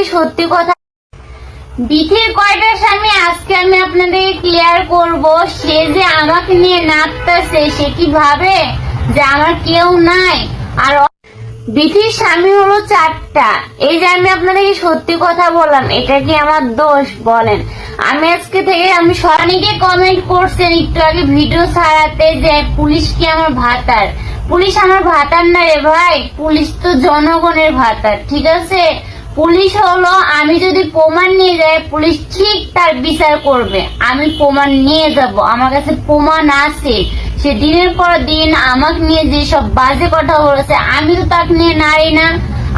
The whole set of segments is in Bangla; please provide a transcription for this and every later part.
আপনাদেরকে সত্যি কথা, বিথির কয়টা স্বামী আজকে আমি আপনাদেরকে ক্লিয়ার করব। সে যে আমাকে নিয়ে নাচতেছে, সে কি ভাবে যে আমার কেউ নাই? আর বিথির স্বামী হলো 4টা। এই যে আমি আপনাদেরকে সত্যি কথা বললাম, এটা কি আমার দোষ বলেন? আমি আজকে থেকে আমি অনেকে কমেন্ট করছেন একটু আগে ভিডিও ছাড়াতে যে পুলিশ কি আমার ভাতার। পুলিশ আমার ভাতার না রে ভাই, পুলিশ তো জনগণের ভাতার, ঠিক আছে? পুলিশ হলো, আমি যদি প্রমাণ নিয়ে যাই পুলিশ ঠিক তার বিচার করবে। আমি প্রমাণ নিয়ে যাব, আমার কাছে প্রমাণ আছে। সে দিনের পর দিন আমাকে নিয়ে যেসব বাজে কথা বলেছে, আমি তো তাকে নিয়ে নারী না।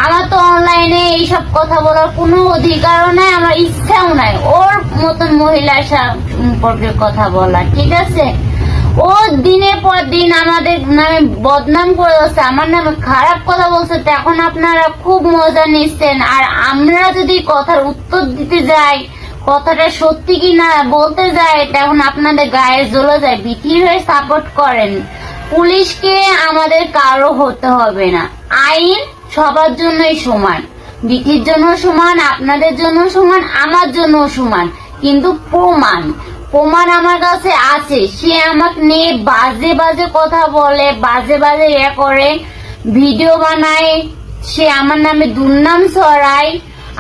আমার তো অনলাইনে এইসব কথা বলার কোনো অধিকারও নাই, আমার ইচ্ছাও নাই ওর মতন মহিলার সম্পর্কে কথা বলা, ঠিক আছে? ও দিনের পর দিন আমাদের নামে বদনাম করে যাচ্ছে, আমার নামে খারাপ কথা বলছে। তখন আপনারা খুব মজা নিচ্ছেন, আর আমরা যদি কথার উত্তর দিতে যাই, কথাটা সত্যি কি না বলতে যাই, তখন আপনাদের গায়ে জ্বলে যায়। বিথির হয়ে সাপোর্ট করেন। পুলিশকে আমাদের কারো হতে হবে না, আইন সবার জন্যই সমান। বিথির জন্য সমান, আপনাদের জন্য সমান, আমার জন্য সমান। কিন্তু প্রমাণ আমার কাছে আছে। সে আমাকে নিয়ে বাজে বাজে কথা বলে, বাজে বাজে করে, ভিডিও বানায়, সে আমার নামে দুর্নাম ছড়ায়।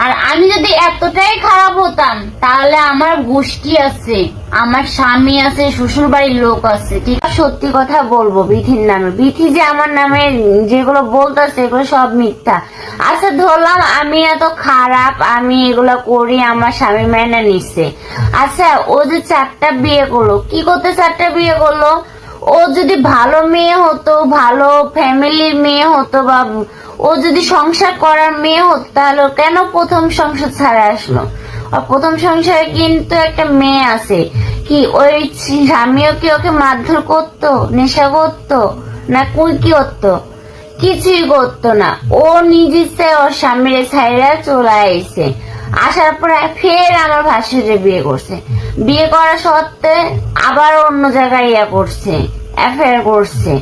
আর আমি যদি এতটাই খারাপ হতাম, তাহলে আমার গোষ্ঠী আছে, আমার স্বামী আছে, শ্বশুর বাড়ির লোক আছে, ঠিক? সত্যি কথা বলবো, বিথির নামে, বিথি যে আমার নামে যেগুলো বলতেছে এগুলো সব মিথ্যা। আচ্ছা ধরলাম আমি এত খারাপ, আমি এগুলো করি, আমার স্বামী মেনে নিচ্ছে। আচ্ছা ও যে 4টা বিয়ে করলো, কি করতে 4টা বিয়ে করলো? ও যদি ভালো মেয়ে হতো, ভালো ফ্যামিলির মেয়ে হতো, বা ও যদি সংসার করার মেয়ে হতো, তাহলে কেন প্রথম সংসার ছাড়া আসলো? আর প্রথম সংসারে কিন্তু একটা মেয়ে আছে, কি ওই স্বামীও কি ওকে মারধর করতো, নেশা করতো, না কি করতো? কিছুই করতো না। ও নিজে ওর স্বামীর ছাইরা চলে আইছে, আসার পরে ফের আমার ভাসুরে বিয়ে করছে। বিয়ে করা সত্ত্বে আবার অন্য জায়গায় করছে, অ্যাফেয়ার করছে।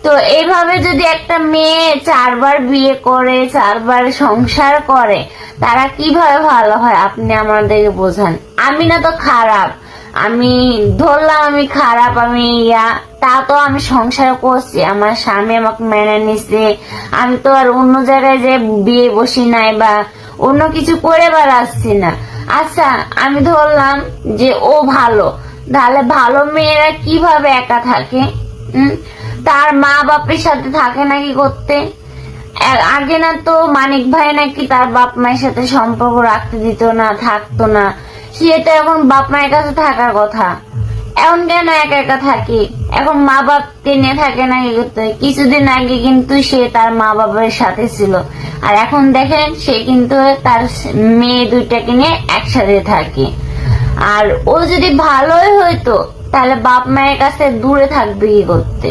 তো এইভাবে যদি একটা মেয়ে 4বার বিয়ে করে, 4বার সংসার করে, তারা কিভাবে ভালো হয় আপনি আমাদেরকে বোঝান। আমি না তো খারাপ, আমি ধরলাম আমি খারাপ, আমি তা তো আমি সংসার করছি, আমার স্বামী আমাকে মেনে নিছে। আমি তো আর অন্য জায়গায় যে বিয়ে বসি নাই বা অন্য কিছু করে বেড়াচ্ছি না। আচ্ছা আমি ধরলাম যে ও ভালো, তাহলে ভালো মেয়েরা কিভাবে একা থাকে? তার মা বাপের সাথে থাকে নাকি করতে? আগে না তো মানিক ভাই নাকি তার বাপ মায়ের সাথে সম্পর্ক রাখতে দিত না, থাকতো না। সে তো এখন বাপ মায়ের কাছে থাকার কথা, এখন কেন একা একা থাকে? এখন মা বাপ নিয়ে থাকে নাকি করতে? কিছুদিন আগে কিন্তু সে তার মা বাবার সাথে ছিল, আর এখন দেখেন সে কিন্তু তার মেয়ে 2টাকে নিয়ে একসাথে থাকে। আর ও যদি ভালোই হইতো, তাহলে বাপ মায়ের কাছে দূরে থাকবে কি করতে?